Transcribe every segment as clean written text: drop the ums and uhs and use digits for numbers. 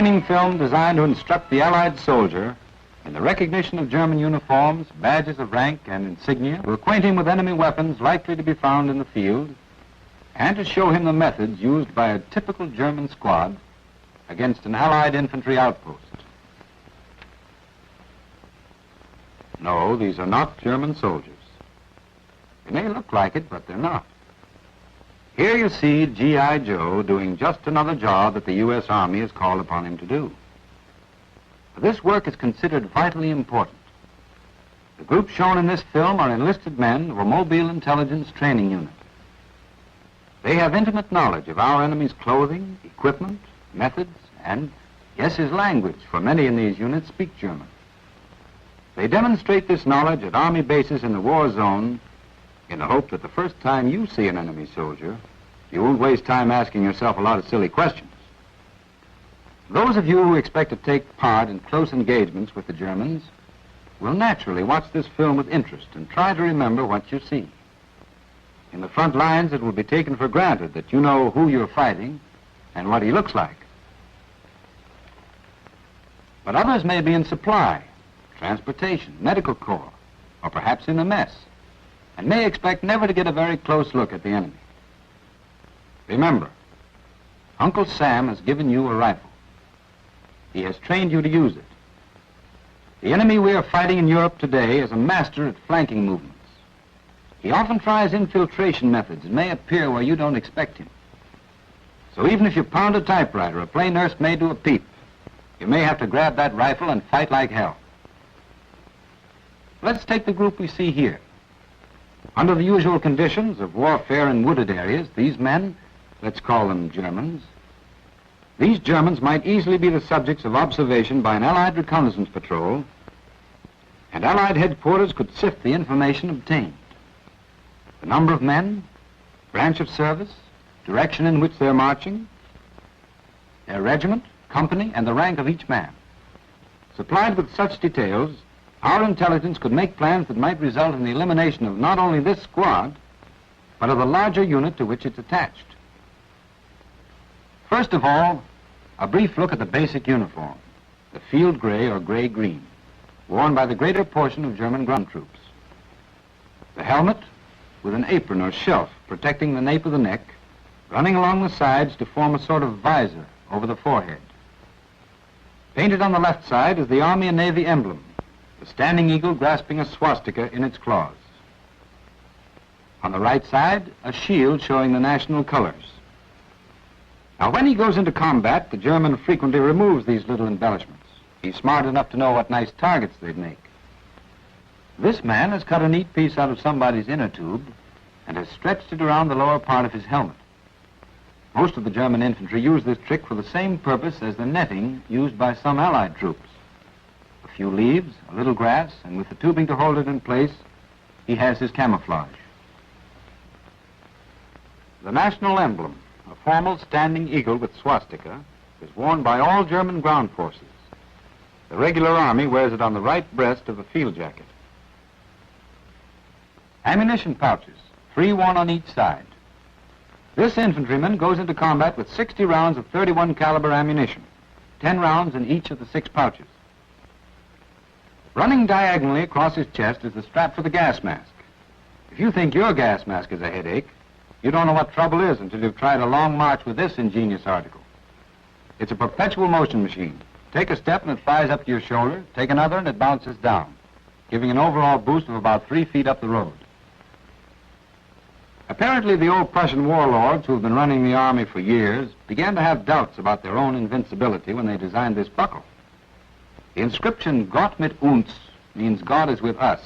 training film designed to instruct the Allied soldier in the recognition of German uniforms, badges of rank, and insignia, to acquaint him with enemy weapons likely to be found in the field, and to show him the methods used by a typical German squad against an Allied infantry outpost. No, these are not German soldiers. They may look like it, but they're not. Here you see G.I. Joe doing just another job that the U.S. Army has called upon him to do. This work is considered vitally important. The group shown in this film are enlisted men of a Mobile Intelligence Training Unit. They have intimate knowledge of our enemy's clothing, equipment, methods, and, yes, his language, for many in these units speak German. They demonstrate this knowledge at Army bases in the war zone in the hope that the first time you see an enemy soldier, you won't waste time asking yourself a lot of silly questions. Those of you who expect to take part in close engagements with the Germans will naturally watch this film with interest and try to remember what you see. In the front lines, it will be taken for granted that you know who you're fighting and what he looks like. But others may be in supply, transportation, medical corps, or perhaps in a mess, and may expect never to get a very close look at the enemy. Remember, Uncle Sam has given you a rifle. He has trained you to use it. The enemy we are fighting in Europe today is a master at flanking movements. He often tries infiltration methods and may appear where you don't expect him. So even if you pound a typewriter or play nursemaid to a peep, you may have to grab that rifle and fight like hell. Let's take the group we see here. Under the usual conditions of warfare in wooded areas, these men, let's call them Germans, these Germans might easily be the subjects of observation by an Allied reconnaissance patrol, and Allied headquarters could sift the information obtained. The number of men, branch of service, direction in which they're marching, their regiment, company, and the rank of each man. Supplied with such details, our intelligence could make plans that might result in the elimination of not only this squad, but of the larger unit to which it's attached. First of all, a brief look at the basic uniform, the field gray or gray-green, worn by the greater portion of German ground troops. The helmet, with an apron or shelf protecting the nape of the neck, running along the sides to form a sort of visor over the forehead. Painted on the left side is the Army and Navy emblem, the standing eagle grasping a swastika in its claws. On the right side, a shield showing the national colors. Now, when he goes into combat, the German frequently removes these little embellishments. He's smart enough to know what nice targets they'd make. This man has cut a neat piece out of somebody's inner tube and has stretched it around the lower part of his helmet. Most of the German infantry use this trick for the same purpose as the netting used by some Allied troops. A few leaves, a little grass, and with the tubing to hold it in place, he has his camouflage. The national emblem, a formal standing eagle with swastika, is worn by all German ground forces. The regular army wears it on the right breast of the field jacket. Ammunition pouches, 3 one on each side. This infantryman goes into combat with 60 rounds of .31 caliber ammunition, 10 rounds in each of the 6 pouches. Running diagonally across his chest is the strap for the gas mask. If you think your gas mask is a headache, you don't know what trouble is until you've tried a long march with this ingenious article. It's a perpetual motion machine. Take a step and it flies up to your shoulder, take another and it bounces down, giving an overall boost of about 3 feet up the road. Apparently, the old Prussian warlords who have been running the army for years began to have doubts about their own invincibility when they designed this buckle. The inscription "Gott mit uns" means God is with us,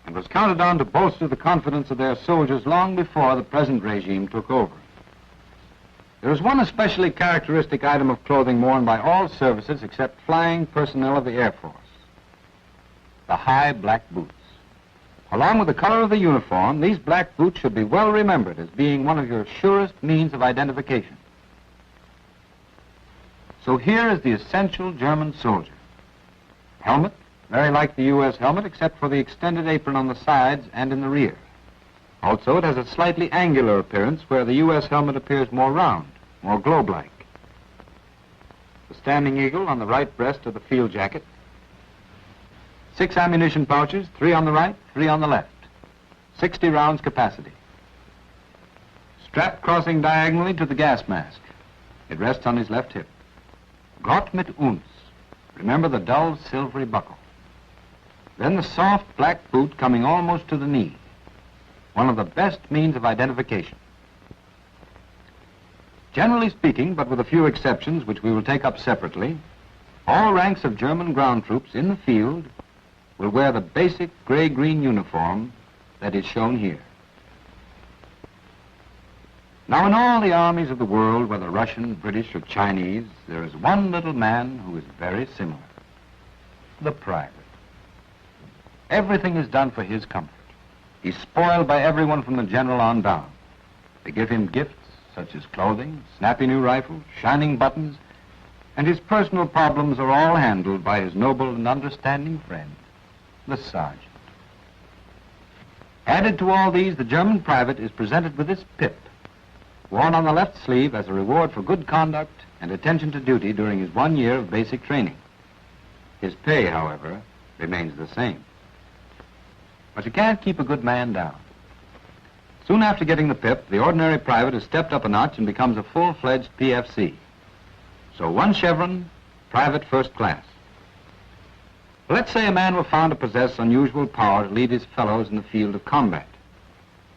and was counted on to bolster the confidence of their soldiers long before the present regime took over. There is one especially characteristic item of clothing worn by all services except flying personnel of the Air Force: the high black boots. Along with the color of the uniform, these black boots should be well remembered as being one of your surest means of identification. So here is the essential German soldier. Helmet, very like the U.S. helmet, except for the extended apron on the sides and in the rear. Also, it has a slightly angular appearance where the U.S. helmet appears more round, more globe-like. the Standing Eagle on the right breast of the field jacket. 6 ammunition pouches, 3 on the right, 3 on the left. 60 rounds capacity. Strap crossing diagonally to the gas mask. It rests on his left hip. Gott mit uns. Remember the dull silvery buckle. Then the soft black boot coming almost to the knee. One of the best means of identification. Generally speaking, but with a few exceptions which we will take up separately, all ranks of German ground troops in the field will wear the basic gray-green uniform that is shown here. Now, in all the armies of the world, whether Russian, British, or Chinese, there is one little man who is very similar. The private. Everything is done for his comfort. He's spoiled by everyone from the general on down. They give him gifts such as clothing, snappy new rifles, shining buttons, and his personal problems are all handled by his noble and understanding friend, the sergeant. Added to all these, the German private is presented with this pip, worn on the left sleeve as a reward for good conduct and attention to duty during his 1 year of basic training. His pay, however, remains the same. But you can't keep a good man down. Soon after getting the pip, the ordinary private is stepped up a notch and becomes a full-fledged PFC. So 1 chevron, private first class. Let's say a man were found to possess unusual power to lead his fellows in the field of combat.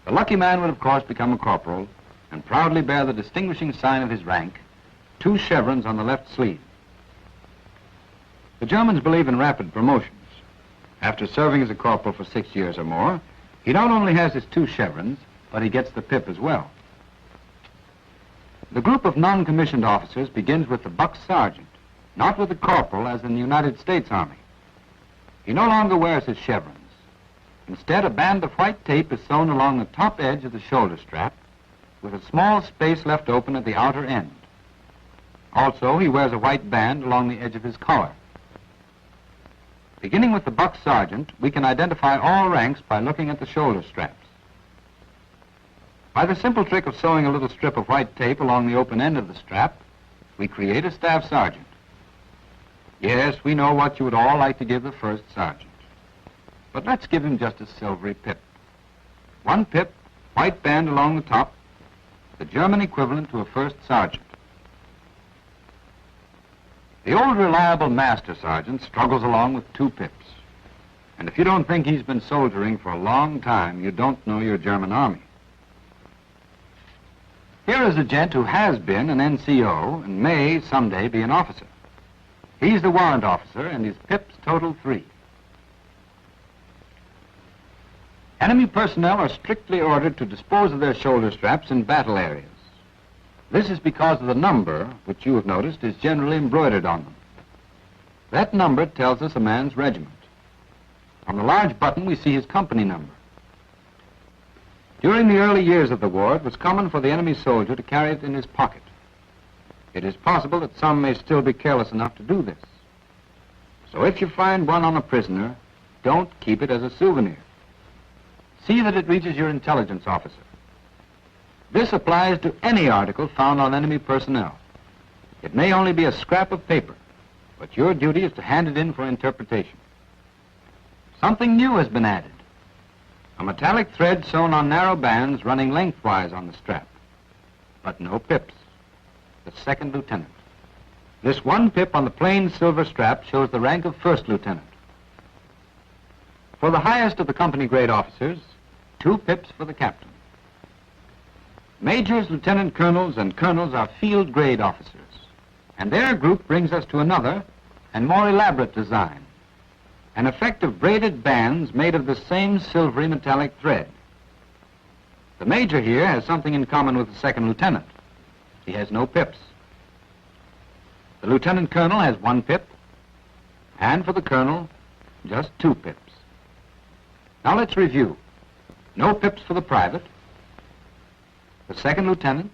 The lucky man would, of course, become a corporal and proudly bear the distinguishing sign of his rank, 2 chevrons on the left sleeve. The Germans believe in rapid promotions. After serving as a corporal for 6 years or more, he not only has his 2 chevrons, but he gets the pip as well. The group of non-commissioned officers begins with the buck sergeant, not with the corporal as in the United States Army. He no longer wears his chevrons. Instead, a band of white tape is sewn along the top edge of the shoulder strap with a small space left open at the outer end. Also, he wears a white band along the edge of his collar. Beginning with the buck sergeant, we can identify all ranks by looking at the shoulder straps. By the simple trick of sewing a little strip of white tape along the open end of the strap, we create a staff sergeant. Yes, we know what you would all like to give the first sergeant. But let's give him just a silvery pip. 1 pip, white band along the top, the German equivalent to a first sergeant. The old reliable master sergeant struggles along with 2 pips. And if you don't think he's been soldiering for a long time, you don't know your German army. Here is a gent who has been an NCO and may someday be an officer. He's the warrant officer and his pips total 3. Enemy personnel are strictly ordered to dispose of their shoulder straps in battle areas. This is because of the number, which you have noticed is generally embroidered on them. That number tells us a man's regiment. On the large button we see his company number. During the early years of the war, it was common for the enemy soldier to carry it in his pocket. It is possible that some may still be careless enough to do this. So if you find one on a prisoner, don't keep it as a souvenir. See that it reaches your intelligence officer. This applies to any article found on enemy personnel. It may only be a scrap of paper, but your duty is to hand it in for interpretation. Something new has been added. A metallic thread sewn on narrow bands running lengthwise on the strap, but no pips. The 2nd lieutenant. This 1 pip on the plain silver strap shows the rank of 1st lieutenant. For the highest of the company grade officers, 2 pips for the captain. Majors, lieutenant colonels, and colonels are field grade officers, and their group brings us to another and more elaborate design. An effect of braided bands made of the same silvery metallic thread. The major here has something in common with the 2nd lieutenant. He has no pips. The lieutenant colonel has 1 pip, and for the colonel, just 2 pips. Now let's review. No pips for the private, the 2nd lieutenant,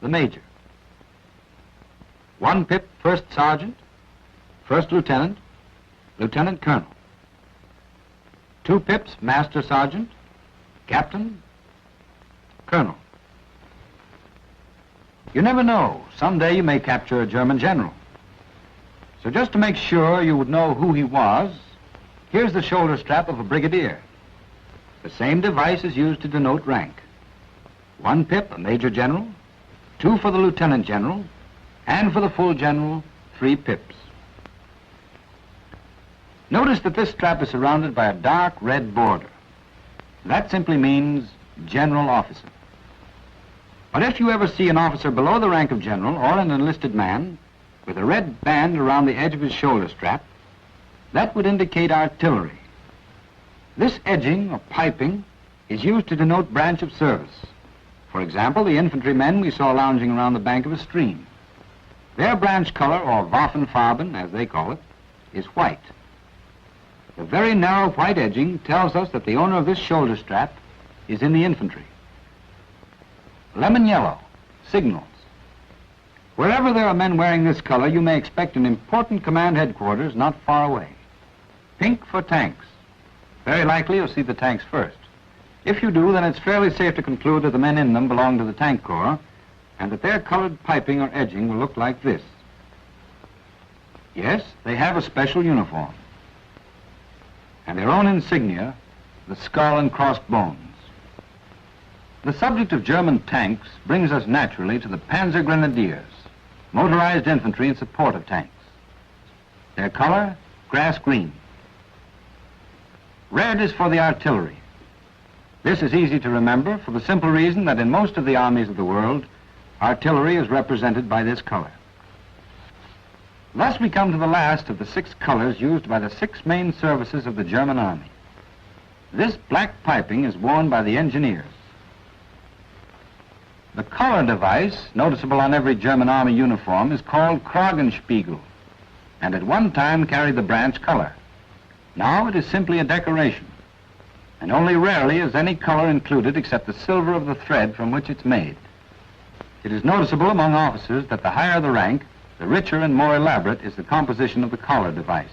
the major. 1 pip, 1st sergeant, 1st lieutenant, lieutenant colonel. 2 pips, master sergeant, captain, colonel. You never know. Someday you may capture a German general. So just to make sure you would know who he was, here's the shoulder strap of a brigadier. The same device is used to denote rank. 1 pip, a major general, 2 for the lieutenant general, and for the full general, 3 pips. Notice that this strap is surrounded by a dark red border. That simply means general officer. But if you ever see an officer below the rank of general or an enlisted man with a red band around the edge of his shoulder strap, that would indicate artillery. This edging or piping is used to denote branch of service. For example, the infantrymen we saw lounging around the bank of a stream. Their branch color, or Waffenfarben, as they call it, is white. The very narrow white edging tells us that the owner of this shoulder strap is in the infantry. Lemon yellow, signals. Wherever there are men wearing this color, you may expect an important command headquarters not far away. Pink for tanks. Very likely you'll see the tanks first. If you do, then it's fairly safe to conclude that the men in them belong to the tank corps and that their colored piping or edging will look like this. Yes, they have a special uniform and their own insignia, the skull and crossed bones. The subject of German tanks brings us naturally to the Panzer Grenadiers, motorized infantry in support of tanks. Their color, grass green. Red is for the artillery. This is easy to remember for the simple reason that in most of the armies of the world, artillery is represented by this color. Thus we come to the last of the 6 colors used by the 6 main services of the German army. This black piping is worn by the engineers. The collar device, noticeable on every German army uniform, is called Kragenspiegel, and at one time carried the branch color. Now it is simply a decoration, and only rarely is any color included except the silver of the thread from which it's made. It is noticeable among officers that the higher the rank, the richer and more elaborate is the composition of the collar device.